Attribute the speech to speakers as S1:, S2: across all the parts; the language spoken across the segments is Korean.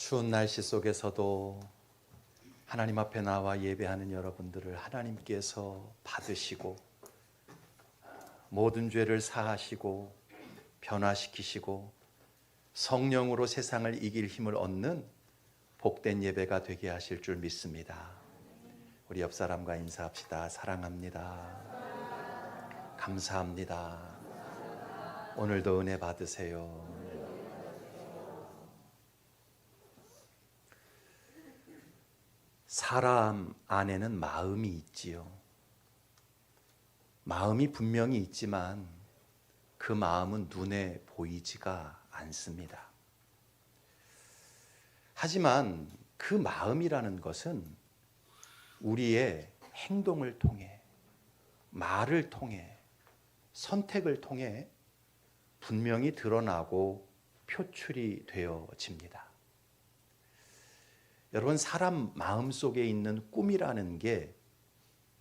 S1: 추운 날씨 속에서도 하나님 앞에 나와 예배하는 여러분들을 하나님께서 받으시고 모든 죄를 사하시고 변화시키시고 성령으로 세상을 이길 힘을 얻는 복된 예배가 되게 하실 줄 믿습니다. 우리 옆 사람과 인사합시다. 사랑합니다. 감사합니다. 오늘도 은혜 받으세요. 사람 안에는 마음이 있지요. 마음이 분명히 있지만 그 마음은 눈에 보이지가 않습니다. 하지만 그 마음이라는 것은 우리의 행동을 통해, 말을 통해, 선택을 통해 분명히 드러나고 표출이 되어집니다. 여러분, 사람 마음속에 있는 꿈이라는 게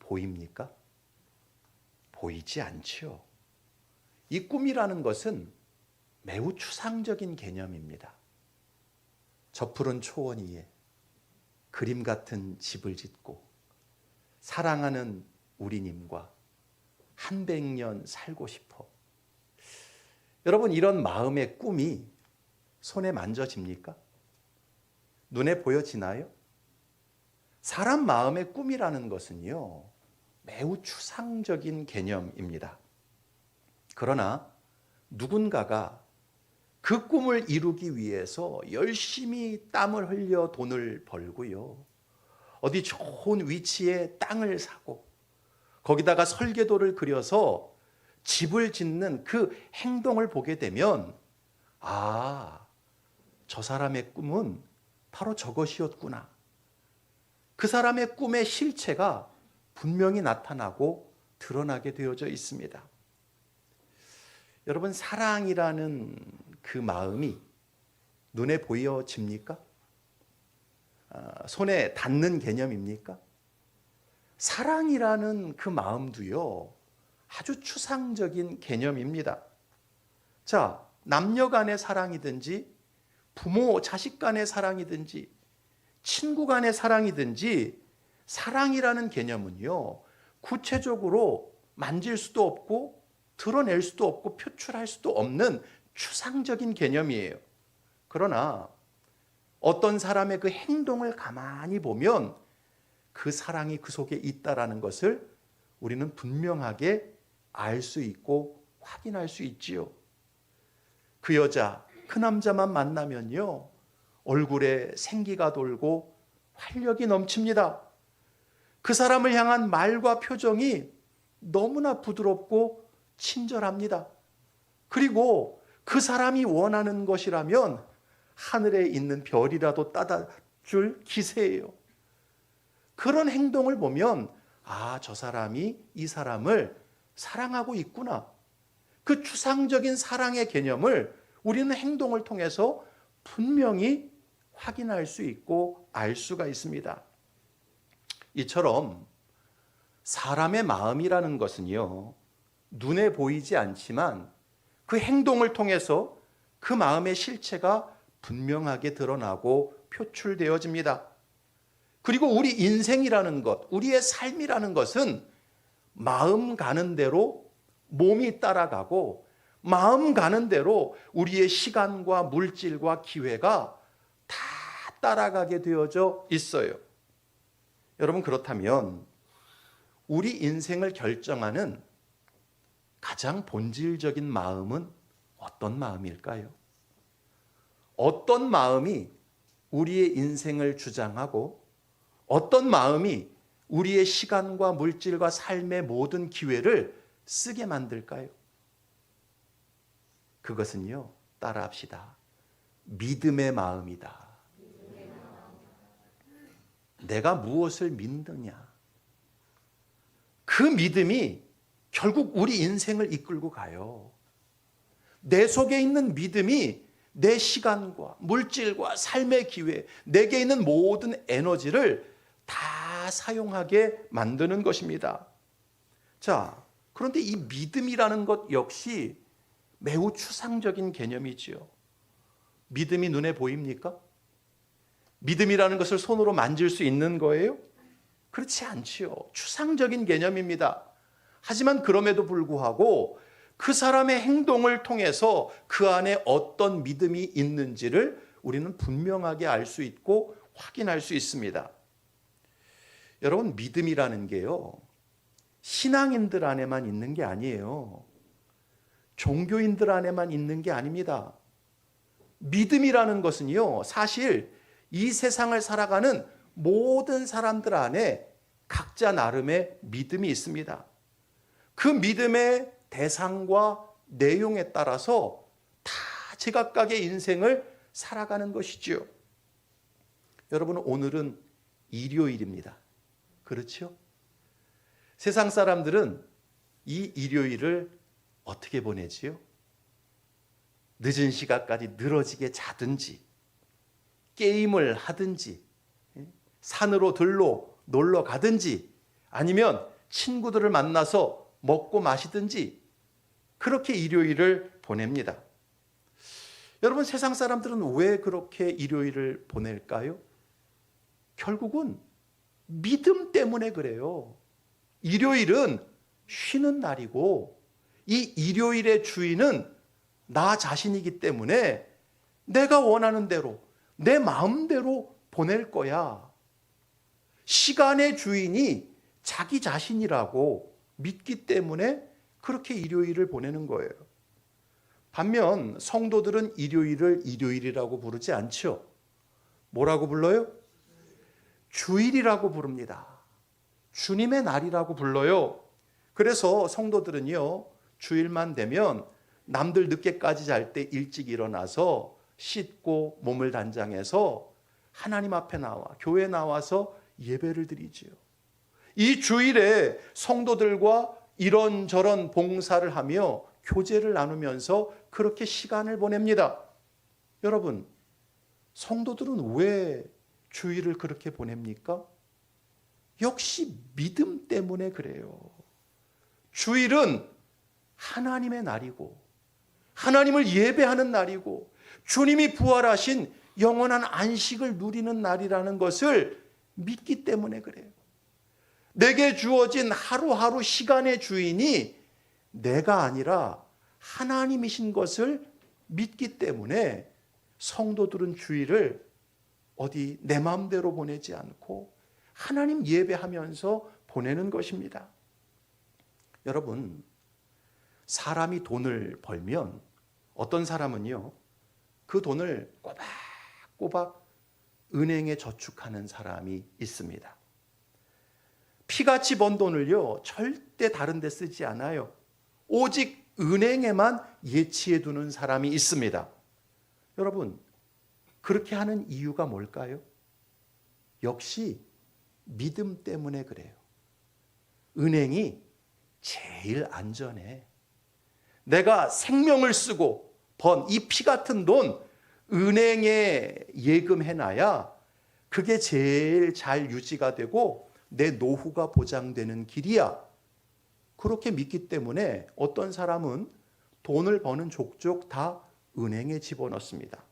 S1: 보입니까? 보이지 않지요. 이 꿈이라는 것은 매우 추상적인 개념입니다. 저 푸른 초원 위에 그림 같은 집을 짓고 사랑하는 우리님과 한 100년 살고 싶어. 여러분, 이런 마음의 꿈이 손에 만져집니까? 눈에 보여지나요? 사람 마음의 꿈이라는 것은요, 매우 추상적인 개념입니다. 그러나 누군가가 그 꿈을 이루기 위해서 열심히 땀을 흘려 돈을 벌고요, 어디 좋은 위치에 땅을 사고 거기다가 설계도를 그려서 집을 짓는 그 행동을 보게 되면, 아, 저 사람의 꿈은 바로 저것이었구나. 그 사람의 꿈의 실체가 분명히 나타나고 드러나게 되어져 있습니다. 여러분, 사랑이라는 그 마음이 눈에 보여집니까? 손에 닿는 개념입니까? 사랑이라는 그 마음도요, 아주 추상적인 개념입니다. 자, 남녀 간의 사랑이든지 부모, 자식 간의 사랑이든지 친구 간의 사랑이든지 사랑이라는 개념은요, 구체적으로 만질 수도 없고 드러낼 수도 없고 표출할 수도 없는 추상적인 개념이에요. 그러나 어떤 사람의 그 행동을 가만히 보면 그 사랑이 그 속에 있다라는 것을 우리는 분명하게 알 수 있고 확인할 수 있지요. 그 여자, 그 남자만 만나면요, 얼굴에 생기가 돌고 활력이 넘칩니다. 그 사람을 향한 말과 표정이 너무나 부드럽고 친절합니다. 그리고 그 사람이 원하는 것이라면 하늘에 있는 별이라도 따다 줄 기세예요. 그런 행동을 보면, 아, 저 사람이 이 사람을 사랑하고 있구나. 그 추상적인 사랑의 개념을 우리는 행동을 통해서 분명히 확인할 수 있고 알 수가 있습니다. 이처럼 사람의 마음이라는 것은요, 눈에 보이지 않지만 그 행동을 통해서 그 마음의 실체가 분명하게 드러나고 표출되어집니다. 그리고 우리 인생이라는 것, 우리의 삶이라는 것은 마음 가는 대로 몸이 따라가고 마음 가는 대로 우리의 시간과 물질과 기회가 다 따라가게 되어져 있어요. 여러분, 그렇다면 우리 인생을 결정하는 가장 본질적인 마음은 어떤 마음일까요? 어떤 마음이 우리의 인생을 주장하고 어떤 마음이 우리의 시간과 물질과 삶의 모든 기회를 쓰게 만들까요? 그것은요, 따라합시다. 믿음의 마음이다. 내가 무엇을 믿느냐, 그 믿음이 결국 우리 인생을 이끌고 가요. 내 속에 있는 믿음이 내 시간과 물질과 삶의 기회, 내게 있는 모든 에너지를 다 사용하게 만드는 것입니다. 자, 그런데 이 믿음이라는 것 역시 매우 추상적인 개념이지요. 믿음이 눈에 보입니까? 믿음이라는 것을 손으로 만질 수 있는 거예요? 그렇지 않지요. 추상적인 개념입니다. 하지만 그럼에도 불구하고 그 사람의 행동을 통해서 그 안에 어떤 믿음이 있는지를 우리는 분명하게 알 수 있고 확인할 수 있습니다. 여러분, 믿음이라는 게요, 신앙인들 안에만 있는 게 아니에요. 종교인들 안에만 있는 게 아닙니다. 믿음이라는 것은요, 사실 이 세상을 살아가는 모든 사람들 안에 각자 나름의 믿음이 있습니다. 그 믿음의 대상과 내용에 따라서 다 제각각의 인생을 살아가는 것이지요. 여러분, 오늘은 일요일입니다. 그렇죠? 세상 사람들은 이 일요일을 어떻게 보내지요? 늦은 시간까지 늘어지게 자든지, 게임을 하든지, 산으로 들로 놀러 가든지, 아니면 친구들을 만나서 먹고 마시든지, 그렇게 일요일을 보냅니다. 여러분, 세상 사람들은 왜 그렇게 일요일을 보낼까요? 결국은 믿음 때문에 그래요. 일요일은 쉬는 날이고, 이 일요일의 주인은 나 자신이기 때문에 내가 원하는 대로, 내 마음대로 보낼 거야. 시간의 주인이 자기 자신이라고 믿기 때문에 그렇게 일요일을 보내는 거예요. 반면 성도들은 일요일을 일요일이라고 부르지 않죠. 뭐라고 불러요? 주일이라고 부릅니다. 주님의 날이라고 불러요. 그래서 성도들은요, 주일만 되면 남들 늦게까지 잘 때 일찍 일어나서 씻고 몸을 단장해서 하나님 앞에 나와, 교회에 나와서 예배를 드리지요. 이 주일에 성도들과 이런저런 봉사를 하며 교제를 나누면서 그렇게 시간을 보냅니다. 여러분, 성도들은 왜 주일을 그렇게 보냅니까? 역시 믿음 때문에 그래요. 주일은 하나님의 날이고, 하나님을 예배하는 날이고, 주님이 부활하신 영원한 안식을 누리는 날이라는 것을 믿기 때문에 그래요. 내게 주어진 하루하루 시간의 주인이 내가 아니라 하나님이신 것을 믿기 때문에 성도들은 주일을 어디 내 마음대로 보내지 않고 하나님 예배하면서 보내는 것입니다. 여러분, 사람이 돈을 벌면 어떤 사람은요, 그 돈을 꼬박꼬박 은행에 저축하는 사람이 있습니다. 피같이 번 돈을요, 절대 다른 데 쓰지 않아요. 오직 은행에만 예치해 두는 사람이 있습니다. 여러분, 그렇게 하는 이유가 뭘까요? 역시 믿음 때문에 그래요. 은행이 제일 안전해. 내가 생명을 쓰고 번 이 피 같은 돈 은행에 예금해놔야 그게 제일 잘 유지가 되고 내 노후가 보장되는 길이야. 그렇게 믿기 때문에 어떤 사람은 돈을 버는 족족 다 은행에 집어넣습니다.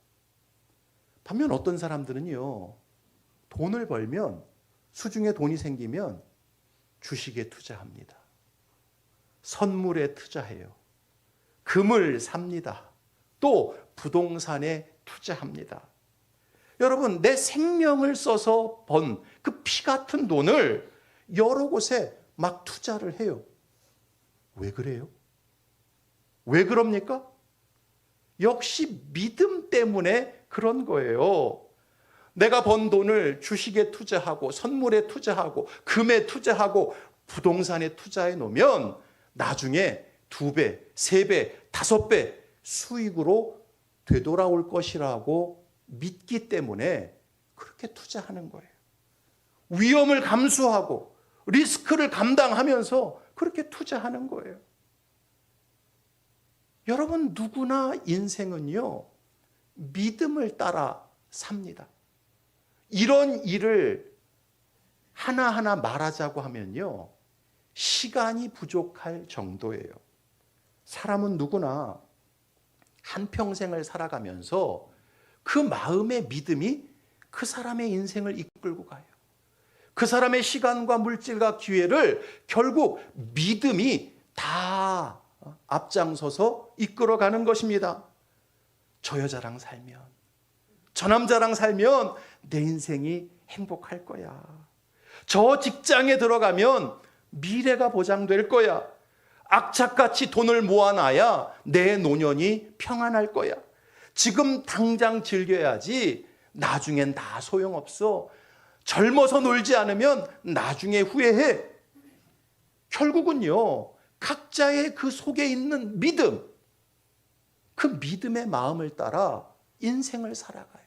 S1: 반면 어떤 사람들은요, 돈을 벌면, 수중에 돈이 생기면 주식에 투자합니다. 선물에 투자해요. 금을 삽니다. 또 부동산에 투자합니다. 여러분, 내 생명을 써서 번 그 피 같은 돈을 여러 곳에 막 투자를 해요. 왜 그래요? 왜 그럽니까? 역시 믿음 때문에 그런 거예요. 내가 번 돈을 주식에 투자하고 선물에 투자하고 금에 투자하고 부동산에 투자해 놓으면 나중에 2배, 3배, 5배 수익으로 되돌아올 것이라고 믿기 때문에 그렇게 투자하는 거예요. 위험을 감수하고 리스크를 감당하면서 그렇게 투자하는 거예요. 여러분, 누구나 인생은요, 믿음을 따라 삽니다. 이런 일을 하나하나 말하자고 하면요, 시간이 부족할 정도예요. 사람은 누구나 한평생을 살아가면서 그 마음의 믿음이 그 사람의 인생을 이끌고 가요. 그 사람의 시간과 물질과 기회를 결국 믿음이 다 앞장서서 이끌어가는 것입니다. 저 여자랑 살면, 저 남자랑 살면 내 인생이 행복할 거야. 저 직장에 들어가면 미래가 보장될 거야. 악착같이 돈을 모아놔야 내 노년이 평안할 거야. 지금 당장 즐겨야지 나중엔 다 소용없어. 젊어서 놀지 않으면 나중에 후회해. 결국은요, 각자의 그 속에 있는 믿음, 그 믿음의 마음을 따라 인생을 살아가요.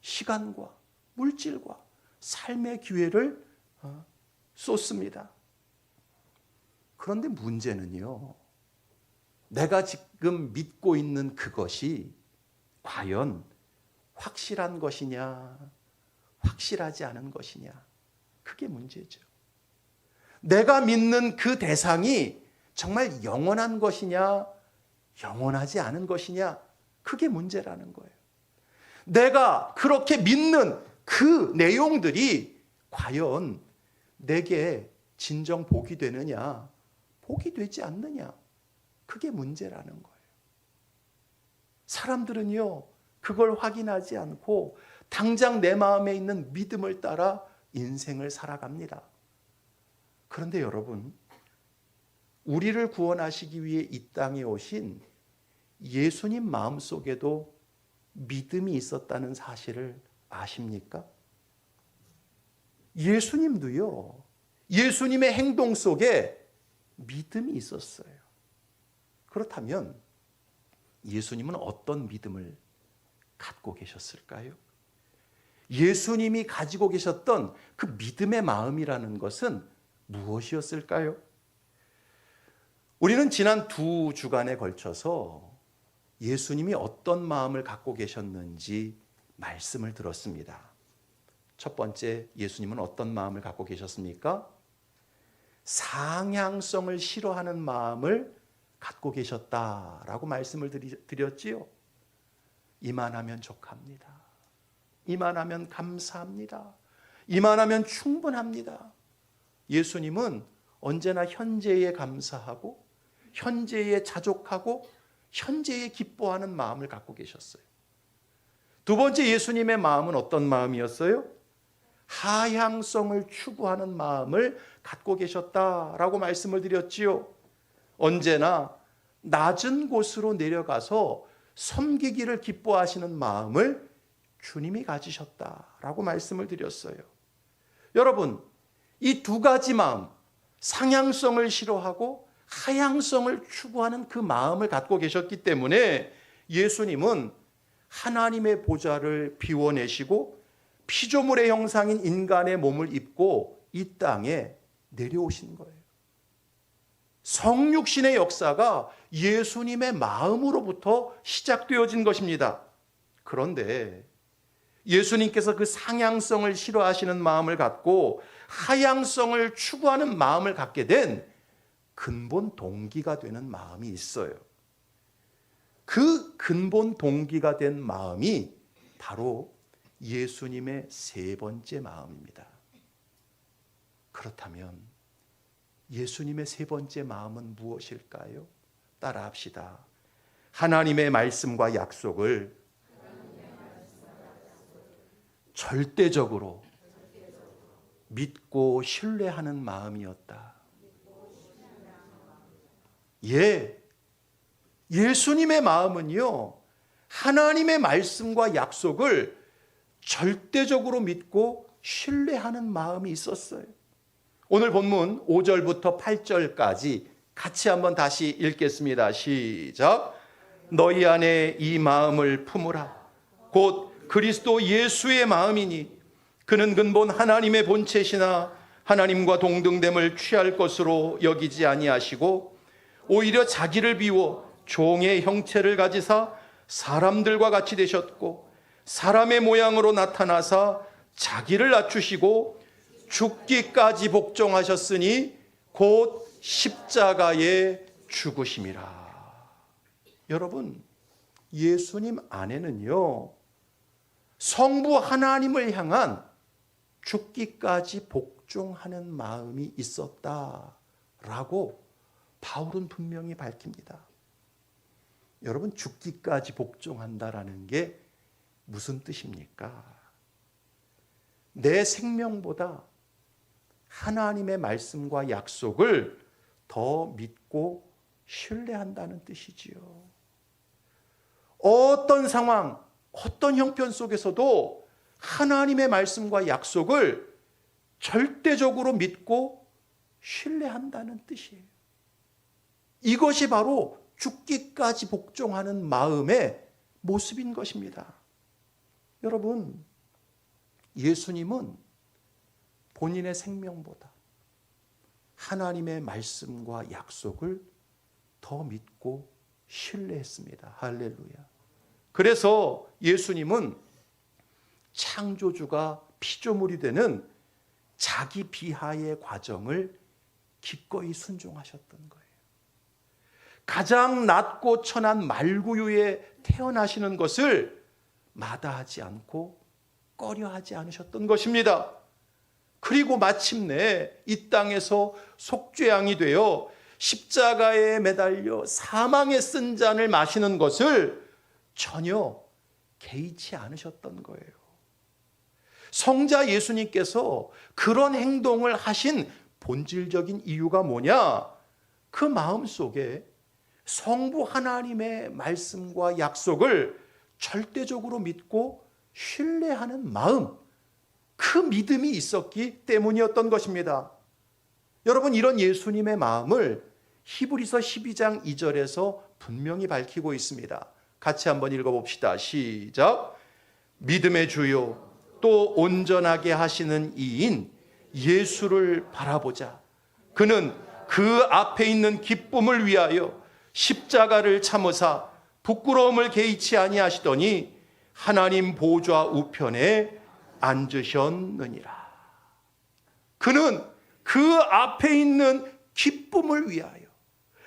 S1: 시간과 물질과 삶의 기회를 쏟습니다. 그런데 문제는요, 내가 지금 믿고 있는 그것이 과연 확실한 것이냐, 확실하지 않은 것이냐, 그게 문제죠. 내가 믿는 그 대상이 정말 영원한 것이냐, 영원하지 않은 것이냐, 그게 문제라는 거예요. 내가 그렇게 믿는 그 내용들이 과연 내게 진정 복이 되느냐, 복이 되지 않느냐, 그게 문제라는 거예요. 사람들은요, 그걸 확인하지 않고 당장 내 마음에 있는 믿음을 따라 인생을 살아갑니다. 그런데 여러분, 우리를 구원하시기 위해 이 땅에 오신 예수님 마음속에도 믿음이 있었다는 사실을 아십니까? 예수님도요, 예수님의 행동 속에 믿음이 있었어요. 그렇다면 예수님은 어떤 믿음을 갖고 계셨을까요? 예수님이 가지고 계셨던 그 믿음의 마음이라는 것은 무엇이었을까요? 우리는 지난 2주간에 걸쳐서 예수님이 어떤 마음을 갖고 계셨는지 말씀을 들었습니다. 첫 번째, 예수님은 어떤 마음을 갖고 계셨습니까? 상향성을 싫어하는 마음을 갖고 계셨다라고 말씀을 드렸지요. 이만하면 족합니다. 이만하면 감사합니다. 이만하면 충분합니다. 예수님은 언제나 현재에 감사하고 현재에 자족하고 현재에 기뻐하는 마음을 갖고 계셨어요. 두 번째, 예수님의 마음은 어떤 마음이었어요? 하향성을 추구하는 마음을 갖고 계셨다라고 말씀을 드렸지요. 언제나 낮은 곳으로 내려가서 섬기기를 기뻐하시는 마음을 주님이 가지셨다라고 말씀을 드렸어요. 여러분, 이 두 가지 마음, 상향성을 싫어하고 하향성을 추구하는 그 마음을 갖고 계셨기 때문에 예수님은 하나님의 보좌를 비워내시고 피조물의 형상인 인간의 몸을 입고 이 땅에 내려오신 거예요. 성육신의 역사가 예수님의 마음으로부터 시작되어진 것입니다. 그런데 예수님께서 그 상향성을 싫어하시는 마음을 갖고 하향성을 추구하는 마음을 갖게 된 근본 동기가 되는 마음이 있어요. 그 근본 동기가 된 마음이 바로 예수님의 세 번째 마음입니다. 그렇다면 예수님의 세 번째 마음은 무엇일까요? 따라합시다. 하나님의 말씀과 약속을 절대적으로 믿고 신뢰하는 마음이었다. 예수님의 마음은요, 하나님의 말씀과 약속을 절대적으로 믿고 신뢰하는 마음이 있었어요. 오늘 본문 5절부터 8절까지 같이 한번 다시 읽겠습니다. 시작. 너희 안에 이 마음을 품으라. 곧 그리스도 예수의 마음이니 그는 근본 하나님의 본체시나 하나님과 동등됨을 취할 것으로 여기지 아니하시고 오히려 자기를 비워 종의 형체를 가지사 사람들과 같이 되셨고 사람의 모양으로 나타나사 자기를 낮추시고 죽기까지 복종하셨으니 곧 십자가에 죽으심이라. 여러분, 예수님 안에는요, 성부 하나님을 향한 죽기까지 복종하는 마음이 있었다라고 바울은 분명히 밝힙니다. 여러분, 죽기까지 복종한다라는 게 무슨 뜻입니까? 내 생명보다 하나님의 말씀과 약속을 더 믿고 신뢰한다는 뜻이지요. 어떤 상황, 어떤 형편 속에서도 하나님의 말씀과 약속을 절대적으로 믿고 신뢰한다는 뜻이에요. 이것이 바로 죽기까지 복종하는 마음의 모습인 것입니다. 여러분, 예수님은 본인의 생명보다 하나님의 말씀과 약속을 더 믿고 신뢰했습니다. 할렐루야. 그래서 예수님은 창조주가 피조물이 되는 자기 비하의 과정을 기꺼이 순종하셨던 거예요. 가장 낮고 천한 말구유에 태어나시는 것을 마다하지 않고 꺼려하지 않으셨던 것입니다. 그리고 마침내 이 땅에서 속죄양이 되어 십자가에 매달려 사망의 쓴 잔을 마시는 것을 전혀 개의치 않으셨던 거예요. 성자 예수님께서 그런 행동을 하신 본질적인 이유가 뭐냐? 그 마음속에 성부 하나님의 말씀과 약속을 절대적으로 믿고 신뢰하는 마음, 그 믿음이 있었기 때문이었던 것입니다. 여러분, 이런 예수님의 마음을 히브리서 12장 2절에서 분명히 밝히고 있습니다. 같이 한번 읽어봅시다. 시작. 믿음의 주요 또 온전하게 하시는 이인 예수를 바라보자. 그는 그 앞에 있는 기쁨을 위하여 십자가를 참으사 부끄러움을 개의치 아니하시더니 하나님 보좌 우편에 앉으셨느니라. 그는 그 앞에 있는 기쁨을 위하여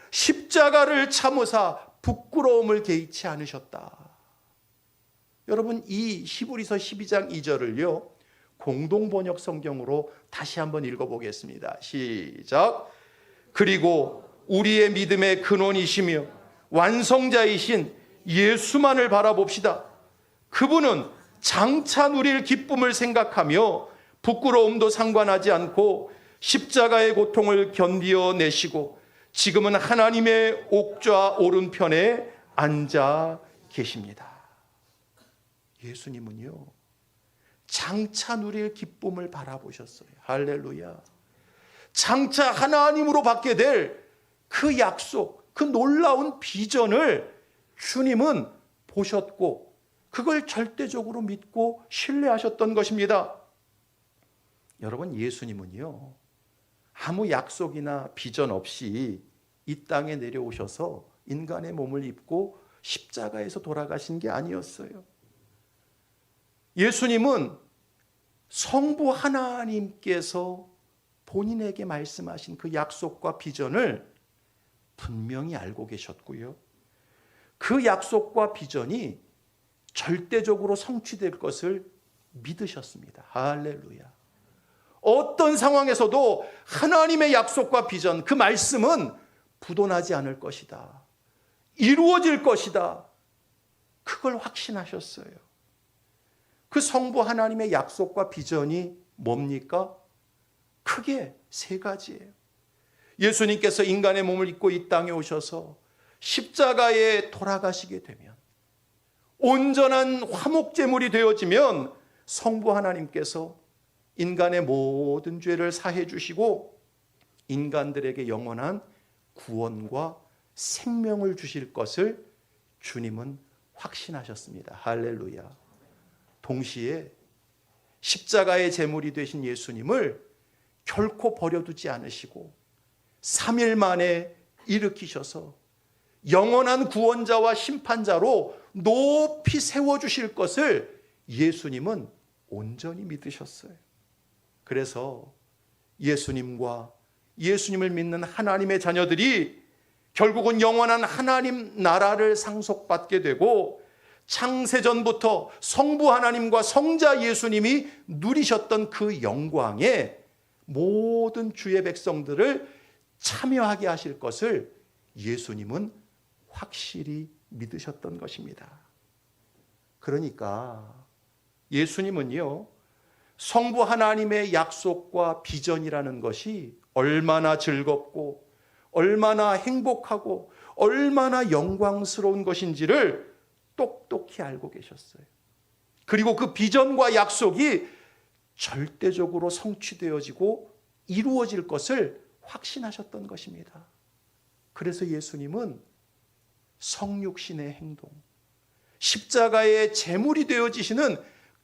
S1: 십자가를 참으사 부끄러움을 개의치 않으셨다. 여러분, 이 히브리서 12장 2절을요 공동번역 성경으로 다시 한번 읽어보겠습니다. 시작. 그리고 우리의 믿음의 근원이시며 완성자이신 예수만을 바라봅시다. 그분은 장차 누릴 기쁨을 생각하며 부끄러움도 상관하지 않고 십자가의 고통을 견디어내시고 지금은 하나님의 옥좌 오른편에 앉아 계십니다. 예수님은요 장차 누릴 기쁨을 바라보셨어요. 할렐루야. 장차 하나님으로 받게 될 그 약속, 그 놀라운 비전을 주님은 보셨고 그걸 절대적으로 믿고 신뢰하셨던 것입니다. 여러분, 예수님은요 아무 약속이나 비전 없이 이 땅에 내려오셔서 인간의 몸을 입고 십자가에서 돌아가신 게 아니었어요. 예수님은 성부 하나님께서 본인에게 말씀하신 그 약속과 비전을 분명히 알고 계셨고요. 그 약속과 비전이 절대적으로 성취될 것을 믿으셨습니다. 할렐루야. 어떤 상황에서도 하나님의 약속과 비전, 그 말씀은 부도나지 않을 것이다. 이루어질 것이다. 그걸 확신하셨어요. 그 성부 하나님의 약속과 비전이 뭡니까? 크게 세 가지예요. 예수님께서 인간의 몸을 입고 이 땅에 오셔서 십자가에 돌아가시게 되면, 온전한 화목제물이 되어지면 성부 하나님께서 인간의 모든 죄를 사해 주시고 인간들에게 영원한 구원과 생명을 주실 것을 주님은 확신하셨습니다. 할렐루야. 동시에 십자가의 제물이 되신 예수님을 결코 버려두지 않으시고 3일 만에 일으키셔서 영원한 구원자와 심판자로 높이 세워주실 것을 예수님은 온전히 믿으셨어요. 그래서 예수님과 예수님을 믿는 하나님의 자녀들이 결국은 영원한 하나님 나라를 상속받게 되고 창세전부터 성부 하나님과 성자 예수님이 누리셨던 그 영광에 모든 주의 백성들을 참여하게 하실 것을 예수님은 확실히 믿으셨던 것입니다. 그러니까 예수님은요, 성부 하나님의 약속과 비전이라는 것이 얼마나 즐겁고 얼마나 행복하고 얼마나 영광스러운 것인지를 똑똑히 알고 계셨어요. 그리고 그 비전과 약속이 절대적으로 성취되어지고 이루어질 것을 확신하셨던 것입니다. 그래서 예수님은 성육신의 행동, 십자가의 제물이 되어지시는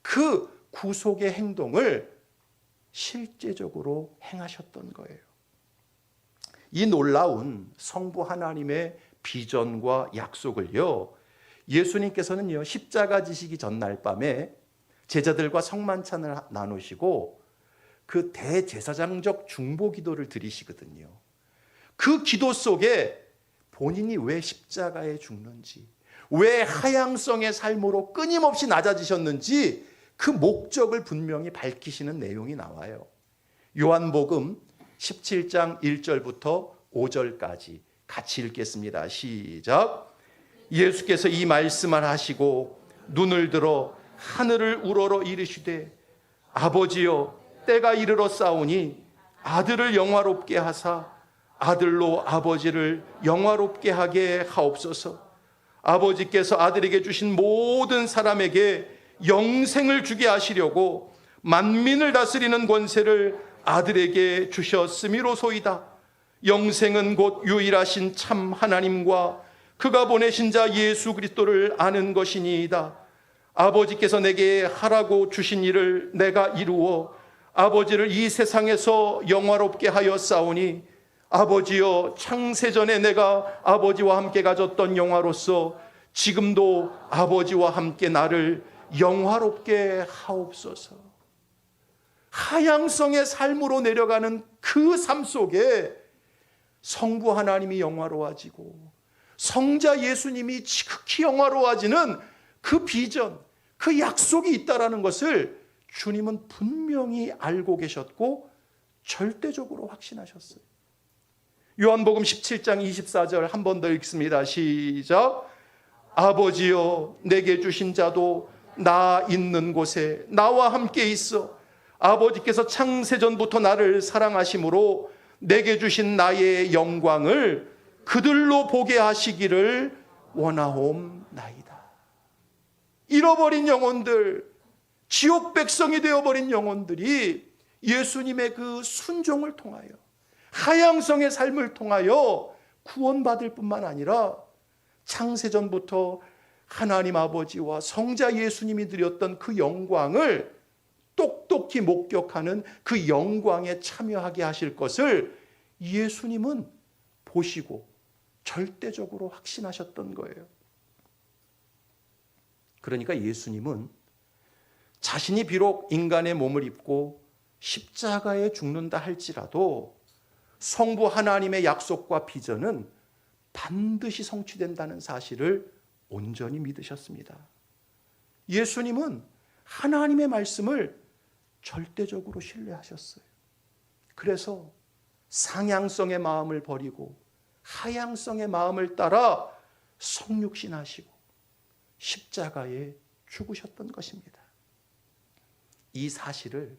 S1: 그 구속의 행동을 실제적으로 행하셨던 거예요. 이 놀라운 성부 하나님의 비전과 약속을요, 예수님께서는요, 십자가 지시기 전날 밤에 제자들과 성만찬을 나누시고 그 대제사장적 중보 기도를 드리시거든요. 그 기도 속에 본인이 왜 십자가에 죽는지, 왜 하향성의 삶으로 끊임없이 낮아지셨는지 그 목적을 분명히 밝히시는 내용이 나와요. 요한복음 17장 1절부터 5절까지 같이 읽겠습니다. 시작. 예수께서 이 말씀을 하시고 눈을 들어 하늘을 우러러 이르시되 아버지여 때가 이르러 싸우니 아들을 영화롭게 하사 아들로 아버지를 영화롭게 하게 하옵소서. 아버지께서 아들에게 주신 모든 사람에게 영생을 주게 하시려고 만민을 다스리는 권세를 아들에게 주셨음이로소이다. 영생은 곧 유일하신 참 하나님과 그가 보내신 자 예수 그리스도를 아는 것이니이다. 아버지께서 내게 하라고 주신 일을 내가 이루어 아버지를 이 세상에서 영화롭게 하여 싸우니 아버지여 창세전에 내가 아버지와 함께 가졌던 영화로서 지금도 아버지와 함께 나를 영화롭게 하옵소서. 하향성의 삶으로 내려가는 그 삶 속에 성부 하나님이 영화로워지고 성자 예수님이 지극히 영화로워지는 그 비전, 그 약속이 있다라는 것을 주님은 분명히 알고 계셨고 절대적으로 확신하셨어요. 요한복음 17장 24절 한 번 더 읽습니다. 시작. 아버지여 내게 주신 자도 나 있는 곳에 나와 함께 있어 아버지께서 창세전부터 나를 사랑하심으로 내게 주신 나의 영광을 그들로 보게 하시기를 원하옵나이다. 잃어버린 영혼들, 지옥 백성이 되어버린 영혼들이 예수님의 그 순종을 통하여 하향성의 삶을 통하여 구원받을 뿐만 아니라 창세전부터 하나님 아버지와 성자 예수님이 드렸던 그 영광을 똑똑히 목격하는 그 영광에 참여하게 하실 것을 예수님은 보시고 절대적으로 확신하셨던 거예요. 그러니까 예수님은 자신이 비록 인간의 몸을 입고 십자가에 죽는다 할지라도 성부 하나님의 약속과 비전은 반드시 성취된다는 사실을 온전히 믿으셨습니다. 예수님은 하나님의 말씀을 절대적으로 신뢰하셨어요. 그래서 상향성의 마음을 버리고 하향성의 마음을 따라 성육신하시고 십자가에 죽으셨던 것입니다. 이 사실을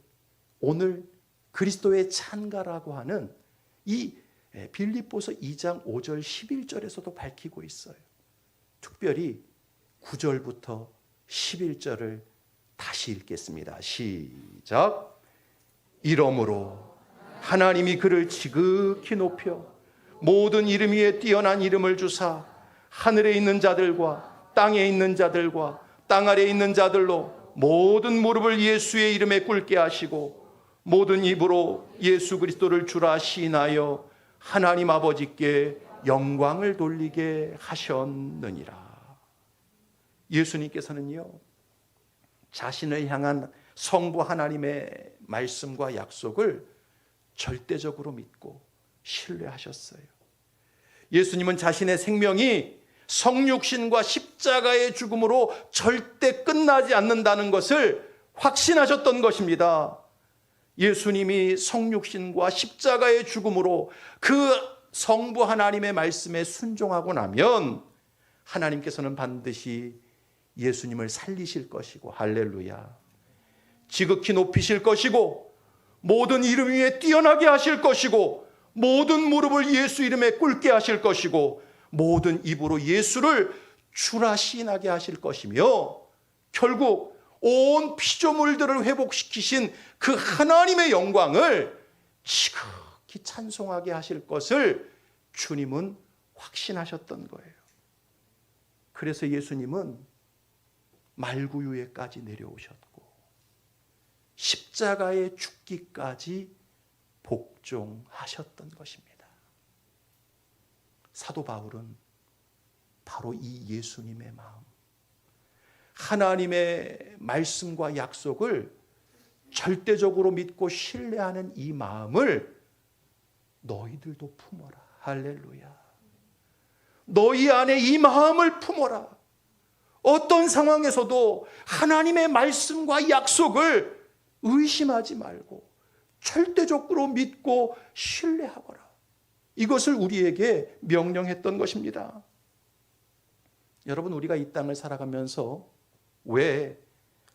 S1: 오늘 그리스도의 찬가라고 하는 이 빌립보서 2장 5절 11절에서도 밝히고 있어요. 특별히 9절부터 11절을 다시 읽겠습니다. 시작. 이러므로 하나님이 그를 지극히 높여 모든 이름 위에 뛰어난 이름을 주사 하늘에 있는 자들과 땅에 있는 자들과 땅 아래에 있는 자들로 모든 무릎을 예수의 이름에 꿇게 하시고 모든 입으로 예수 그리스도를 주라 시인하여 하나님 아버지께 영광을 돌리게 하셨느니라. 예수님께서는요, 자신을 향한 성부 하나님의 말씀과 약속을 절대적으로 믿고 신뢰하셨어요. 예수님은 자신의 생명이 성육신과 십자가의 죽음으로 절대 끝나지 않는다는 것을 확신하셨던 것입니다. 예수님이 성육신과 십자가의 죽음으로 그 성부 하나님의 말씀에 순종하고 나면 하나님께서는 반드시 예수님을 살리실 것이고, 할렐루야, 지극히 높이실 것이고, 모든 이름 위에 뛰어나게 하실 것이고, 모든 무릎을 예수 이름에 꿇게 하실 것이고, 모든 입으로 예수를 주라 시인하게 하실 것이며, 결국 온 피조물들을 회복시키신 그 하나님의 영광을 지극히 찬송하게 하실 것을 주님은 확신하셨던 거예요. 그래서 예수님은 말구유에까지 내려오셨고 십자가에 죽기까지 복종하셨던 것입니다. 사도 바울은 바로 이 예수님의 마음, 하나님의 말씀과 약속을 절대적으로 믿고 신뢰하는 이 마음을 너희들도 품어라. 할렐루야. 너희 안에 이 마음을 품어라. 어떤 상황에서도 하나님의 말씀과 약속을 의심하지 말고 절대적으로 믿고 신뢰하거라. 이것을 우리에게 명령했던 것입니다. 여러분, 우리가 이 땅을 살아가면서 왜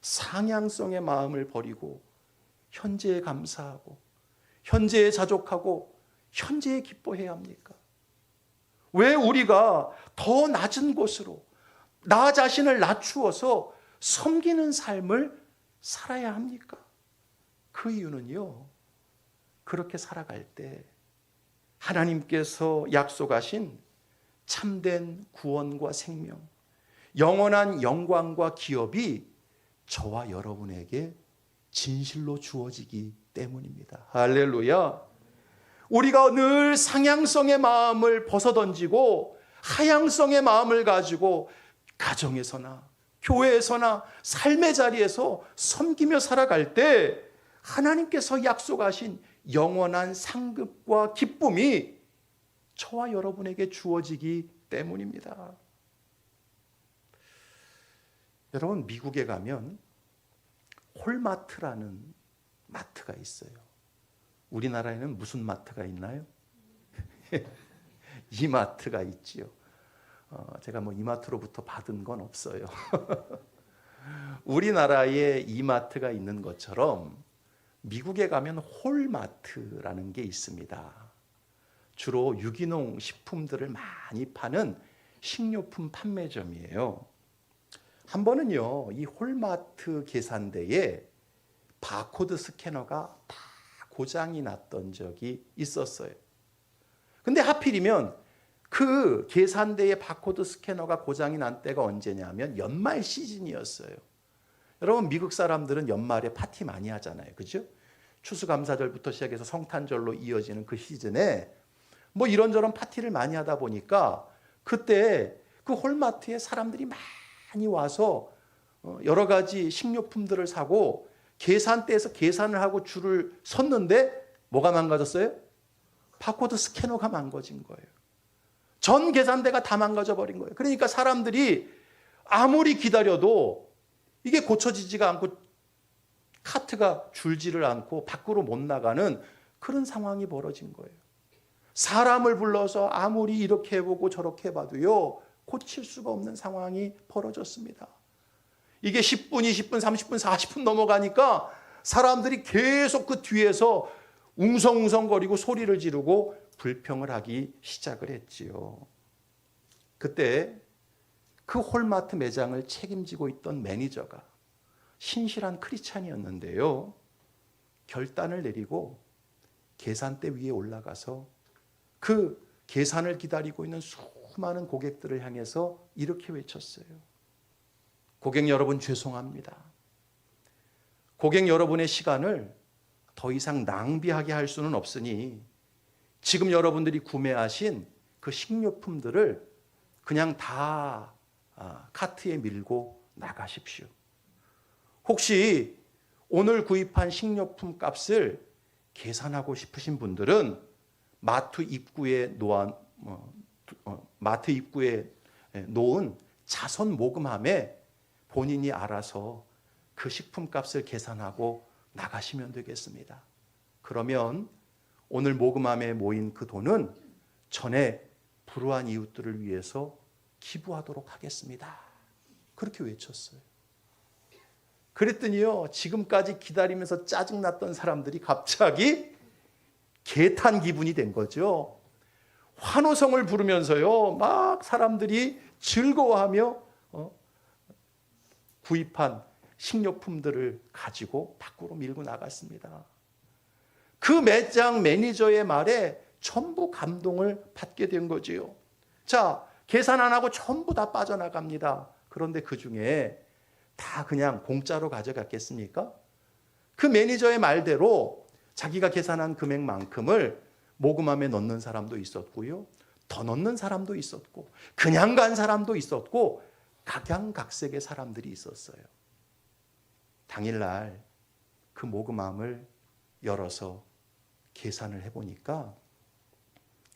S1: 상향성의 마음을 버리고 현재에 감사하고 현재에 자족하고 현재에 기뻐해야 합니까? 왜 우리가 더 낮은 곳으로 나 자신을 낮추어서 섬기는 삶을 살아야 합니까? 그 이유는요, 그렇게 살아갈 때 하나님께서 약속하신 참된 구원과 생명, 영원한 영광과 기업이 저와 여러분에게 진실로 주어지기 때문입니다. 할렐루야. 우리가 늘 상향성의 마음을 벗어던지고 하향성의 마음을 가지고 가정에서나 교회에서나 삶의 자리에서 섬기며 살아갈 때 하나님께서 약속하신 영원한 상급과 기쁨이 저와 여러분에게 주어지기 때문입니다. 여러분, 미국에 가면 홀마트라는 마트가 있어요. 우리나라에는 무슨 마트가 있나요? 이마트가 있지요. 제가 이마트로부터 받은 건 없어요. 우리나라에 이마트가 있는 것처럼 미국에 가면 홀마트라는 게 있습니다. 주로 유기농 식품들을 많이 파는 식료품 판매점이에요. 한 번은요, 이 홀마트 계산대에 바코드 스캐너가 다 고장이 났던 적이 있었어요. 근데 하필이면 그 계산대의 바코드 스캐너가 고장이 난 때가 언제냐면 연말 시즌이었어요. 여러분, 미국 사람들은 연말에 파티 많이 하잖아요. 그죠? 추수감사절부터 시작해서 성탄절로 이어지는 그 시즌에 이런저런 파티를 많이 하다 보니까 그때 그 홀마트에 사람들이 많이 와서 여러 가지 식료품들을 사고 계산대에서 계산을 하고 줄을 섰는데 뭐가 망가졌어요? 바코드 스캐너가 망가진 거예요. 전 계산대가 다 망가져 버린 거예요. 그러니까 사람들이 아무리 기다려도 이게 고쳐지지가 않고 카트가 줄지를 않고 밖으로 못 나가는 그런 상황이 벌어진 거예요. 사람을 불러서 아무리 이렇게 해보고 저렇게 해봐도요, 고칠 수가 없는 상황이 벌어졌습니다. 이게 10분, 20분, 30분, 40분 넘어가니까 사람들이 계속 그 뒤에서 웅성웅성거리고 소리를 지르고 불평을 하기 시작을 했지요. 그때 그 홀마트 매장을 책임지고 있던 매니저가 신실한 크리스찬이었는데요, 결단을 내리고 계산대 위에 올라가서 그 계산을 기다리고 있는 수많은 고객들을 향해서 이렇게 외쳤어요. 고객 여러분, 죄송합니다. 고객 여러분의 시간을 더 이상 낭비하게 할 수는 없으니 지금 여러분들이 구매하신 그 식료품들을 그냥 다 카트에 밀고 나가십시오. 혹시 오늘 구입한 식료품 값을 계산하고 싶으신 분들은 마트 입구에 놓은 자선 모금함에 본인이 알아서 그 식품값을 계산하고 나가시면 되겠습니다. 그러면 오늘 모금함에 모인 그 돈은 전에 불우한 이웃들을 위해서 기부하도록 하겠습니다. 그렇게 외쳤어요. 그랬더니요, 지금까지 기다리면서 짜증났던 사람들이 갑자기 개탄 기분이 된 거죠. 환호성을 부르면서요, 막 사람들이 즐거워하며 구입한 식료품들을 가지고 밖으로 밀고 나갔습니다. 그 매장 매니저의 말에 전부 감동을 받게 된 거지요. 자, 계산 안 하고 전부 다 빠져나갑니다. 그런데 그 중에 다 그냥 공짜로 가져갔겠습니까? 그 매니저의 말대로 자기가 계산한 금액만큼을 모금함에 넣는 사람도 있었고요, 더 넣는 사람도 있었고, 그냥 간 사람도 있었고, 각양각색의 사람들이 있었어요. 당일날 그 모금함을 열어서 계산을 해보니까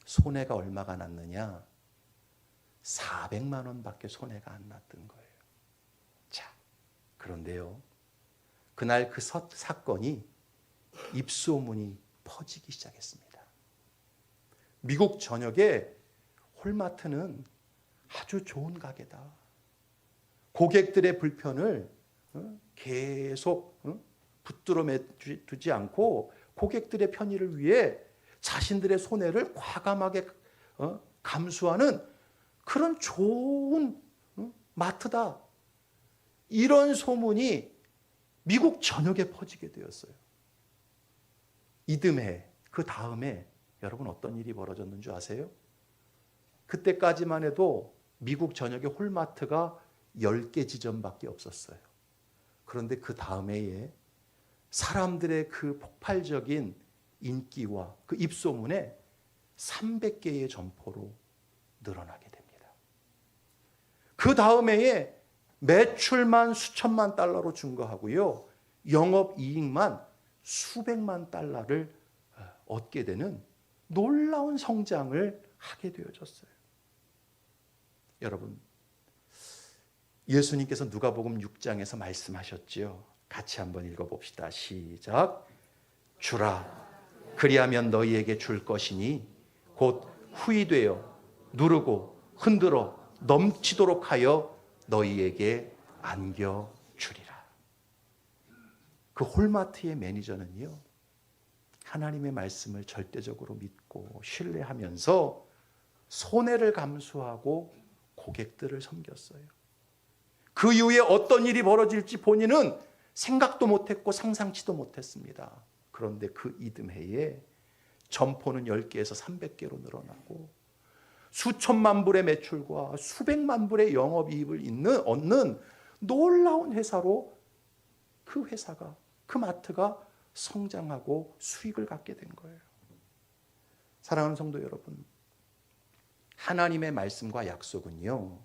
S1: 손해가 얼마가 났느냐? 400만 원밖에 손해가 안 났던 거예요. 자, 그런데요, 그날 그 사건이 입소문이 퍼지기 시작했습니다. 미국 전역에 홀마트는 아주 좋은 가게다. 고객들의 불편을 계속 붙들어 두지 않고 고객들의 편의를 위해 자신들의 손해를 과감하게 감수하는 그런 좋은 마트다. 이런 소문이 미국 전역에 퍼지게 되었어요. 이듬해, 그 다음에 여러분 어떤 일이 벌어졌는 줄 아세요? 그때까지만 해도 미국 전역에 홀마트가 10개 지점밖에 없었어요. 그런데 그 다음 해에 사람들의 그 폭발적인 인기와 그 입소문에 300개의 점포로 늘어나게 됩니다. 그 다음 해에 매출만 수천만 달러로 증가하고요, 영업이익만 수백만 달러를 얻게 되는 놀라운 성장을 하게 되어졌어요. 여러분, 예수님께서 누가복음 6장에서 말씀하셨지요. 같이 한번 읽어봅시다. 시작. 주라, 그리하면 너희에게 줄 것이니 곧 후히되어 누르고 흔들어 넘치도록 하여 너희에게 안겨주리라. 그 홀마트의 매니저는요, 하나님의 말씀을 절대적으로 믿고 신뢰하면서 손해를 감수하고 고객들을 섬겼어요. 그 이후에 어떤 일이 벌어질지 본인은 생각도 못했고 상상치도 못했습니다. 그런데 그 이듬해에 점포는 10개에서 300개로 늘어나고 수천만 불의 매출과 수백만 불의 영업이익을 얻는 놀라운 회사로 그 회사가, 그 마트가 성장하고 수익을 갖게 된 거예요. 사랑하는 성도 여러분, 하나님의 말씀과 약속은요,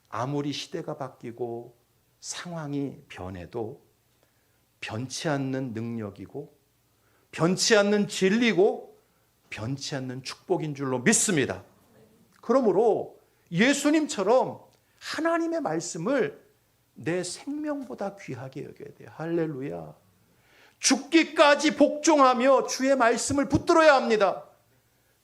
S1: 아무리 시대가 바뀌고 상황이 변해도 변치 않는 능력이고 변치 않는 진리고 변치 않는 축복인 줄로 믿습니다. 그러므로 예수님처럼 하나님의 말씀을 내 생명보다 귀하게 여겨야 돼요. 할렐루야. 죽기까지 복종하며 주의 말씀을 붙들어야 합니다.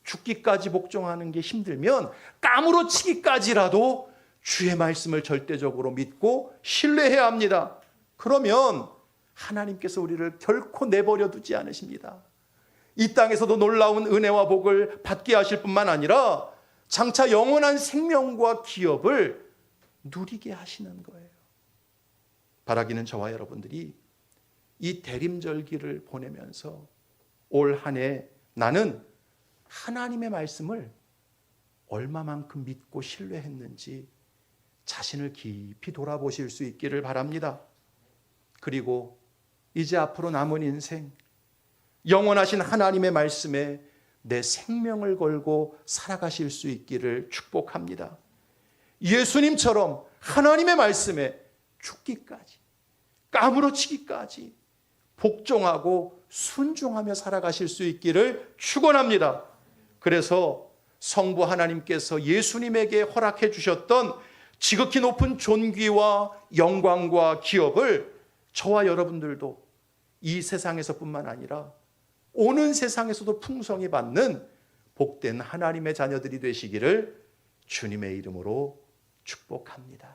S1: 죽기까지 복종하는 게 힘들면 까무러치기까지라도 주의 말씀을 절대적으로 믿고 신뢰해야 합니다. 그러면 하나님께서 우리를 결코 내버려 두지 않으십니다. 이 땅에서도 놀라운 은혜와 복을 받게 하실 뿐만 아니라 장차 영원한 생명과 기업을 누리게 하시는 거예요. 바라기는 저와 여러분들이 이 대림절기를 보내면서 올 한 해 나는 하나님의 말씀을 얼마만큼 믿고 신뢰했는지 자신을 깊이 돌아보실 수 있기를 바랍니다. 그리고 이제 앞으로 남은 인생 영원하신 하나님의 말씀에 내 생명을 걸고 살아가실 수 있기를 축복합니다. 예수님처럼 하나님의 말씀에 죽기까지, 까무러치기까지 복종하고 순종하며 살아가실 수 있기를 축원합니다. 그래서 성부 하나님께서 예수님에게 허락해 주셨던 지극히 높은 존귀와 영광과 기업을 저와 여러분들도 이 세상에서뿐만 아니라 오는 세상에서도 풍성히 받는 복된 하나님의 자녀들이 되시기를 주님의 이름으로 축복합니다.